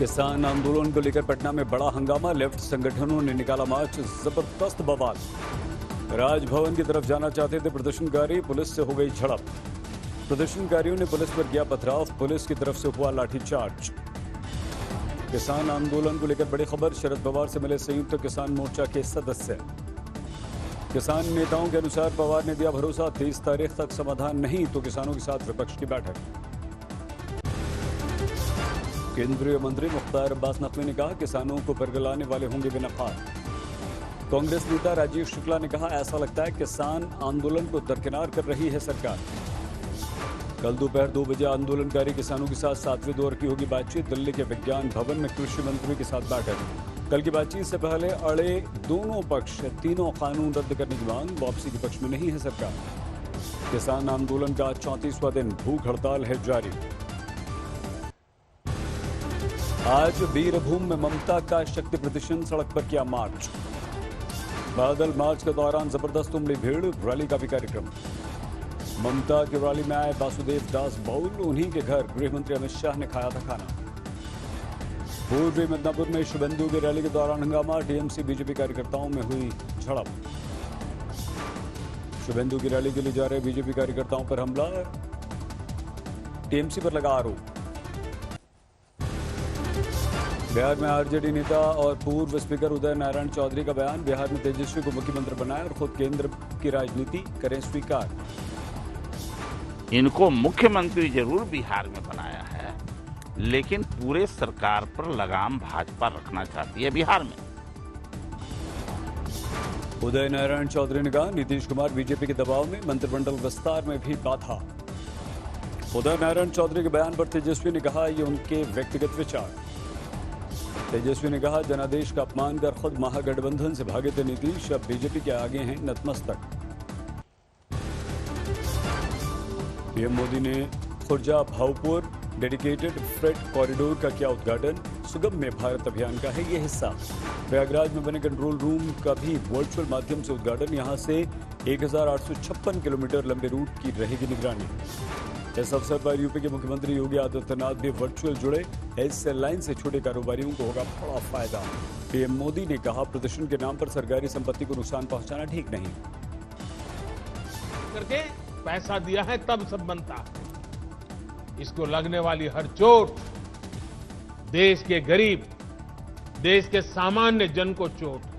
किसान आंदोलन को लेकर पटना में बड़ा हंगामा, लेफ्ट संगठनों ने निकाला मार्च, जबरदस्त बवाल। राजभवन की तरफ जाना चाहते थे प्रदर्शनकारी, पुलिस से हो गई झड़प। प्रदर्शनकारियों ने पुलिस पर किया पथराव, पुलिस की तरफ से हुआ लाठीचार्ज। किसान आंदोलन को लेकर बड़ी खबर, शरद पवार से मिले संयुक्त किसान मोर्चा के सदस्य। किसान नेताओं के अनुसार पवार ने दिया भरोसा, 30 तारीख तक समाधान नहीं तो किसानों के साथ विपक्ष की बैठक। केंद्रीय मंत्री मुख्तार अब्बास नकवी ने कहा, किसानों को परगलाने वाले होंगे बेनकाब। कांग्रेस नेता राजीव शुक्ला ने कहा, ऐसा लगता है किसान आंदोलन को दरकिनार कर रही है सरकार। कल दोपहर 2 बजे आंदोलनकारी किसानों के साथ 7वें दौर की होगी बातचीत। दिल्ली के विज्ञान भवन में कृषि मंत्री के साथ बैठक। कल की बातचीत से पहले अड़े दोनों पक्ष, तीनों कानून रद्द करने की मांग, वापसी के पक्ष में नहीं है सरकार। किसान आंदोलन का 34वां दिन, भूख हड़ताल है जारी। आज वीरभूमि में ममता का शक्ति प्रदर्शन, सड़क पर किया मार्च। बादल मार्च के दौरान जबरदस्त उमड़ी भीड़, रैली का भी कार्यक्रम। ममता की रैली में आए वासुदेव दास बाउल, उन्हीं के घर गृह मंत्री अमित शाह ने खाया था खाना। पूर्वी मिदनापुर में शुभेंदु की रैली के दौरान हंगामा, टीएमसी बीजेपी कार्यकर्ताओं में हुई झड़प। शुभेंदु की रैली के लिए जा रहे बीजेपी कार्यकर्ताओं पर हमला, टीएमसी पर लगा आरोप। बिहार में आरजेडी नेता और पूर्व स्पीकर उदय नारायण चौधरी का बयान, बिहार में तेजस्वी को मुख्यमंत्री बनाया और खुद केंद्र की राजनीति करें स्वीकार। इनको मुख्यमंत्री जरूर बिहार में बनाया है, लेकिन पूरे सरकार पर लगाम भाजपा रखना चाहती है बिहार में। उदय नारायण चौधरी ने कहा, नीतीश कुमार बीजेपी के दबाव में, मंत्रिमंडल विस्तार में भी बाधा। उदय नारायण चौधरी के बयान पर तेजस्वी ने कहा, ये उनके व्यक्तिगत विचार। तेजस्वी ने कहा, जनादेश का अपमान कर खुद महागठबंधन से भागे थे नीतीश, अब बीजेपी के आगे हैं नतमस्तक। पीएम मोदी ने Khurja Bhaupur dedicated freight corridor का किया उद्घाटन, सुगम्य भारत अभियान का है ये हिस्सा। प्रयागराज में बने कंट्रोल रूम का भी वर्चुअल माध्यम से उद्घाटन, यहां से 1856 किलोमीटर लंबे रूट की रहेगी निगरानी। इस अवसर पर यूपी के मुख्यमंत्री योगी आदित्यनाथ भी वर्चुअल जुड़े, इससे लाइन से छोटे कारोबारियों को होगा बड़ा फायदा। पीएम मोदी ने कहा, प्रदर्शन के नाम पर सरकारी संपत्ति को नुकसान पहुंचाना ठीक नहीं। करके पैसा दिया है तब सब बनता है, इसको लगने वाली हर चोट देश के गरीब, देश के सामान्य जन को चोट है।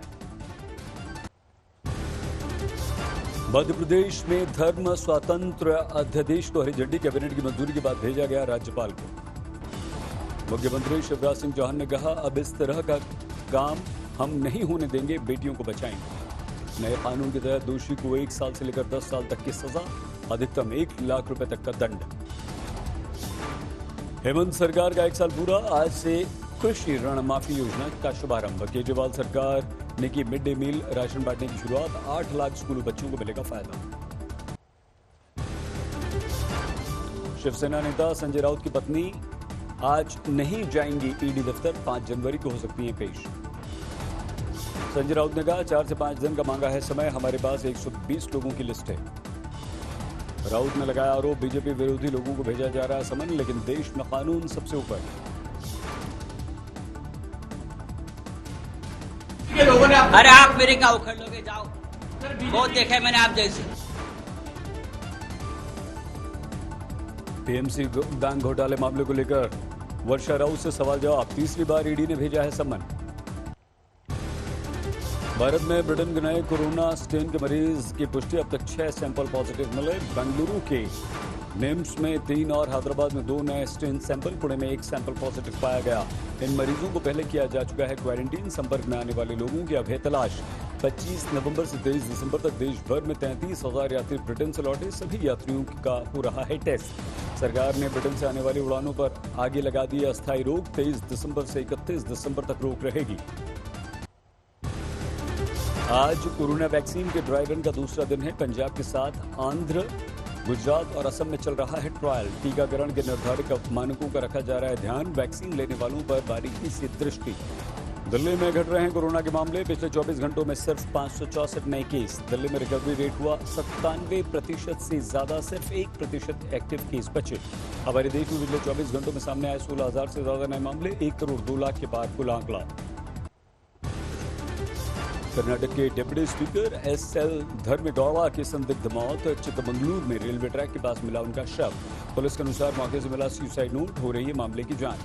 मध्य प्रदेश में धर्म स्वातंत्र अध्यादेश को हरी झंडी, कैबिनेट की मंजूरी के बाद भेजा गया राज्यपाल को। मुख्यमंत्री शिवराज सिंह चौहान ने कहा, अब इस तरह का काम हम नहीं होने देंगे, बेटियों को बचाएंगे। नए कानून के तहत दोषी को 1 साल से लेकर 10 साल तक की सजा, अधिकतम 1 लाख रुपए तक का दंड। हेमंत सरकार का 1 साल पूरा, आज से कृषि ऋण माफी योजना का शुभारंभ। केजरीवाल सरकार ने की मिड डे मील राशन बांटने की शुरुआत, 8 लाख स्कूली बच्चों को मिलेगा फायदा। शिवसेना नेता संजय राउत की पत्नी आज नहीं जाएंगी ईडी दफ्तर, 5 जनवरी को हो सकती है पेश। संजय राउत ने कहा, 4 से 5 दिन का मांगा है समय, हमारे पास 120 लोगों की लिस्ट है। राउत ने लगाया आरोप, बीजेपी विरोधी लोगों को भेजा जा रहा है समन, लेकिन देश में कानून सबसे ऊपर। अरे आप मेरे क्या उखड़ लोगे, जाओ, बहुत देखे मैंने आप जैसे। टीएमसी बैंक घोटाले मामले को लेकर वर्षा राउत से सवाल जवाब, तीसरी बार ईडी ने भेजा है समन। भारत में ब्रिटेन के नए कोरोना स्ट्रेन के मरीज की पुष्टि, अब तक 6 सैंपल पॉजिटिव मिले। बेंगलुरु के निम्स में 3 और हैदराबाद में 2 नए स्ट्रेन सैंपल, पुणे में 1 सैंपल पॉजिटिव पाया गया। इन मरीजों को पहले किया जा चुका है क्वारंटीन। संपर्क में आने वाले लोगों की अब है तलाश। 25 नवंबर से 23 दिसंबर तक देश भर में 33,000 यात्री ब्रिटेन से लौटे, सभी यात्रियों का हो रहा है टेस्ट। सरकार ने ब्रिटेन से आने वाली उड़ानों पर आगे लगा दी अस्थायी रोक, 23 दिसंबर से 31 दिसंबर तक रोक रहेगी। आज कोरोना वैक्सीन के ड्राई रन का दूसरा दिन है। पंजाब के साथ आंध्र, गुजरात और असम में चल रहा है ट्रायल। टीकाकरण के निर्धारित मानकों का रखा जा रहा है ध्यान, वैक्सीन लेने वालों पर बारीकी से दृष्टि। दिल्ली में घट रहे हैं कोरोना के मामले। पिछले 24 घंटों में सिर्फ 564 नए केस। दिल्ली में रिकवरी रेट हुआ 97% से ज्यादा, सिर्फ 1% एक्टिव केस बचे। हमारे देश में पिछले 24 घंटों में सामने आए 16,000 से ज्यादा नए मामले, 1 करोड़ 2 लाख के पार कुल आंकड़ा। कर्नाटक के डिप्टी स्पीकर एस.एल. धर्मेगौड़ा की संदिग्ध मौत। चिकमंगलुरु में रेलवे ट्रैक के पास मिला उनका शव। पुलिस के अनुसार मौके से मिला सुसाइड नोट। हो रही है मामले की जांच।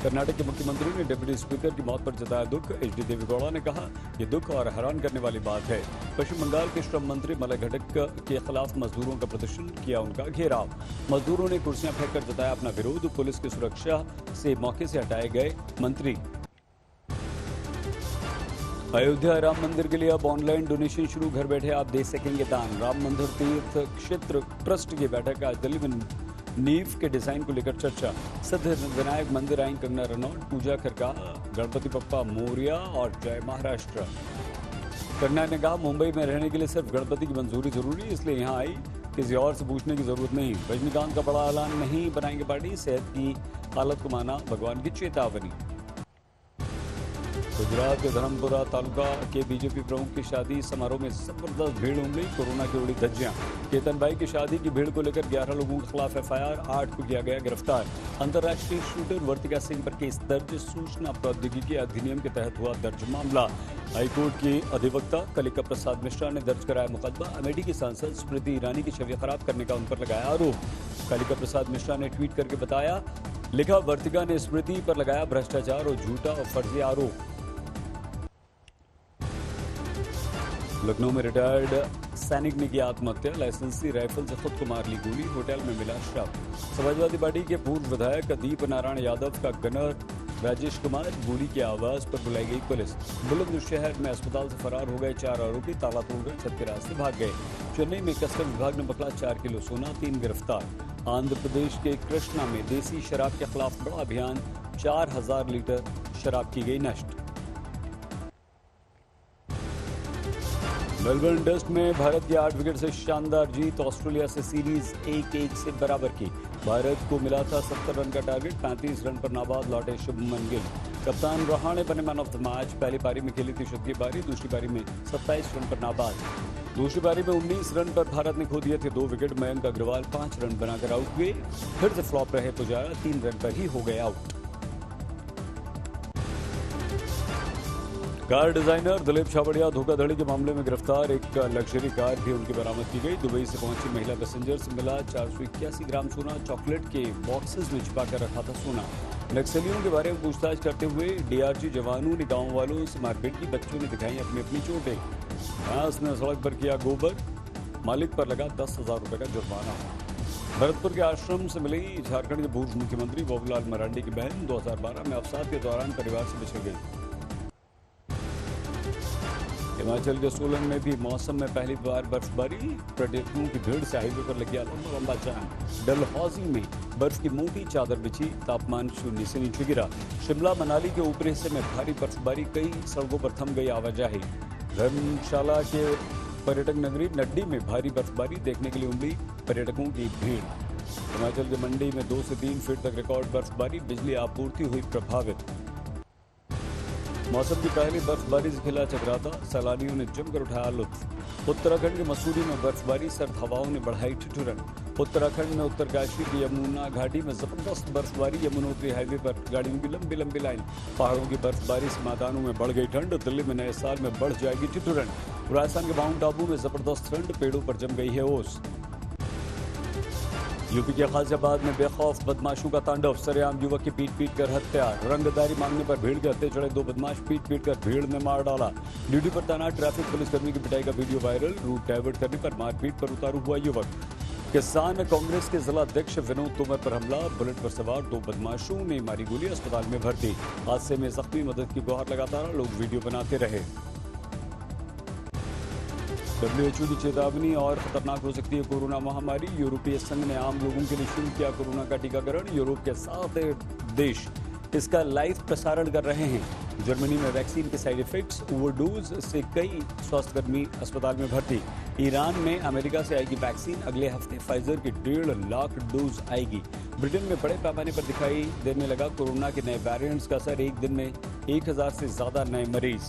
कर्नाटक के मुख्यमंत्री ने डिप्टी स्पीकर की मौत पर जताया दुख। एच.डी. देवेगौड़ा ने कहा, ये दुख और हैरान करने वाली बात है। पश्चिम बंगाल के श्रम मंत्री मलय घटक के खिलाफ मजदूरों का प्रदर्शन किया उनका घेराव। मजदूरों ने कुर्सियां फेंककर जताया अपना विरोध। पुलिस की सुरक्षा से मौके से हटाए गए मंत्री। अयोध्या राम मंदिर के लिए अब ऑनलाइन डोनेशन शुरू। घर बैठे आप दे सकेंगे दान। राम मंदिर तीर्थ क्षेत्र ट्रस्ट की बैठक आज दिल्ली में नींव के डिजाइन को लेकर चर्चा। सिद्ध विनायक मंदिर आई कंगना रनौत। पूजा खरका, गणपति बप्पा मोरिया और जय महाराष्ट्र। कंगना ने कहा, मुंबई में रहने के लिए सिर्फ गणपति की मंजूरी जरूरी, इसलिए यहाँ आई, किसी और से पूछने की जरूरत नहीं। रजनीकांत का बड़ा ऐलान, नहीं बनाएंगे पार्टी। सेहत की हालत को माना भगवान की चेतावनी। गुजरात के धर्मपुरा तालुका के बीजेपी प्रमुख की शादी समारोह में जबरदस्त भीड़ उमड़ी। कोरोना की उड़ी धज्जियां। केतन भाई की शादी की भीड़ को लेकर 11 लोगों के खिलाफ एफआईआर, 8 को किया गया गिरफ्तार। अंतर्राष्ट्रीय शूटर वर्तिका सिंह पर केस दर्ज। सूचना प्रौद्योगिकी अधिनियम के तहत हुआ दर्ज मामला। हाईकोर्ट के अधिवक्ता कलिका प्रसाद मिश्रा ने दर्ज कराया मुकदमा। अमेठी की सांसद स्मृति ईरानी की छवि खराब करने का उन पर लगाया आरोप। कलिका प्रसाद मिश्रा ने ट्वीट करके बताया, लिखा, वर्तिका ने स्मृति पर लगाया भ्रष्टाचार और झूठा और फर्जी आरोप। लखनऊ में रिटायर्ड सैनिक ने की आत्महत्या। लाइसेंसी राइफल से खुद को मार ली गोली। होटल में मिला शव। समाजवादी पार्टी के पूर्व विधायक दीप नारायण यादव का गनर राजेश कुमार गोली की आवाज पर बुलाई गई पुलिस। बुलंदशहर में अस्पताल से फरार हो गए 4 आरोपी। ताला तोड़कर छत के रास्ते भाग गए। चेन्नई में कस्टम विभाग ने पकड़ा 4 किलो सोना, 3 गिरफ्तार। आंध्र प्रदेश के कृष्णा में देसी शराब के खिलाफ बड़ा अभियान। 4000 लीटर शराब की गई नष्ट। मेलबर्न टेस्ट में भारत की 8 विकेट से शानदार जीत। ऑस्ट्रेलिया से सीरीज 1-1 से बराबर की। भारत को मिला था 70 रन का टारगेट। 35 रन पर नाबाद लौटे शुभमन गिल। कप्तान रहाणे बने मैन ऑफ द मैच। पहली पारी में खेली थी शतकीय पारी, दूसरी पारी में 27 रन पर नाबाद। दूसरी पारी में 19 रन पर भारत ने खो दिए थे 2 विकेट। मयंक अग्रवाल 5 रन बनाकर आउट हुए। फिर से फ्लॉप रहे पुजारा, 3 रन पर ही हो गए out. Car designer Dilip Chhabria धोखाधड़ी के मामले में गिरफ्तार। एक लग्जरी कार भी उनकी बरामद की गई। दुबई से पहुंची महिला पैसेंजर से मिला 481 ग्राम सोना। चॉकलेट के बॉक्सेस में छिपा कर रखा था सोना। नक्सलियों के बारे में पूछताछ करते हुए डीआरजी जवानों ने गांव वालों से मारपीट की। बच्चों ने दिखाई अपनी अपनी चोटें। घास ने सड़क पर किया गोबर। मालिक पर लगा 10,000 रुपए का जुर्माना। भरतपुर के आश्रम से मिली झारखंड के पूर्व मुख्यमंत्री बाबूलाल मरांडी की बहन। 2012 में अवसाद के दौरान परिवार से बिछड़ गई। हिमाचल के सोलन में भी मौसम में पहली बार बर्फबारी। पर्यटकों की भीड़ से हाईवे पर लग गया लंबा जाम। डलहौजी में बर्फ की मोटी चादर बिछी। तापमान 0 से नीचे गिरा। शिमला मनाली के ऊपरी हिस्से में भारी बर्फबारी। कई सड़कों पर थम गई आवाजाही। धर्मशाला के पर्यटक नगरी नड्डी में भारी बर्फबारी देखने के लिए उमड़ी पर्यटकों की भीड़। हिमाचल के मंडी में 2 से 3 फीट तक रिकॉर्ड बर्फबारी। बिजली आपूर्ति हुई प्रभावित। मौसम की पहली बर्फबारी से खिला चकराता। सैलानियों ने जमकर उठाया लुत्फ। उत्तराखंड के मसूरी में बर्फबारी। सर्द हवाओं ने बढ़ाई ठिठुरन। उत्तराखंड में उत्तरकाशी की यमुना घाटी में जबरदस्त बर्फबारी। यमुनोत्री हाईवे पर गाड़ियों की लंबी लंबी लाइन। पहाड़ों की बर्फबारी से मैदानों में बढ़ गई ठंड। दिल्ली में नए साल में बढ़ जाएगी ठिठुरन। राजस्थान के माउंट आबू में जबरदस्त ठंड। पेड़ों पर जम गई है ओस। यूपी के गाजियाबाद में बेखौफ बदमाशों का तांडव। सरेआम युवक की पीट कर हत्या। रंगदारी मांगने पर भीड़ के हत्थे चढ़े 2 बदमाश। पीट कर भीड़ ने मार डाला। ड्यूटी पर तैनात ट्रैफिक पुलिसकर्मी की पिटाई का वीडियो वायरल। रूट डाइवर्ट करने पर मारपीट पर उतारू हुआ युवक। किसान कांग्रेस के जिला अध्यक्ष विनोद तोमर पर हमला। बुलेट पर सवार 2 बदमाशों ने मारी गोली। अस्पताल में भर्ती। हादसे में जख्मी मदद की गुहार लगाता रहा। लोग वीडियो बनाते रहे। WHO की चेतावनी, और खतरनाक हो सकती है कोरोना महामारी। यूरोपीय संघ ने आम लोगों के लिए शुरू किया कोरोना का टीकाकरण। यूरोप के 7 देश इसका लाइव प्रसारण कर रहे हैं। जर्मनी में वैक्सीन के साइड इफेक्ट्स, ओवरडोज से कई स्वास्थ्यकर्मी अस्पताल में भर्ती। ईरान में अमेरिका से आएगी वैक्सीन, अगले हफ्ते फाइजर की 1.5 लाख डोज आएगी। ब्रिटेन में बड़े पैमाने पर दिखाई देने लगा कोरोना के नए वेरिएंट्स का असर, एक दिन में 1000 से ज्यादा नए मरीज।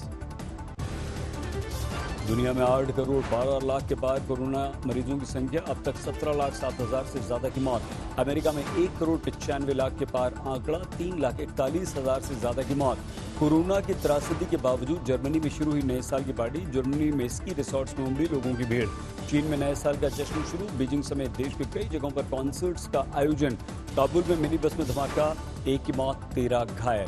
दुनिया में 8 करोड़ 12 लाख के पार कोरोना मरीजों की संख्या, अब तक 17,07,000 से ज्यादा की मौत। अमेरिका में 1 करोड़ 95 लाख के पार आंकड़ा, 3,41,000 से ज्यादा की मौत। कोरोना की त्रासदी के बावजूद जर्मनी में शुरू हुई नए साल की पार्टी, जर्मनी में स्की रिसोर्ट्स में उमड़ी लोगों की भीड़। चीन में नए साल का जश्न शुरू, बीजिंग समेत देश के कई जगहों पर कॉन्सर्ट्स का आयोजन। काबुल में मिनी बस में धमाका, 1 की मौत 13 घायल।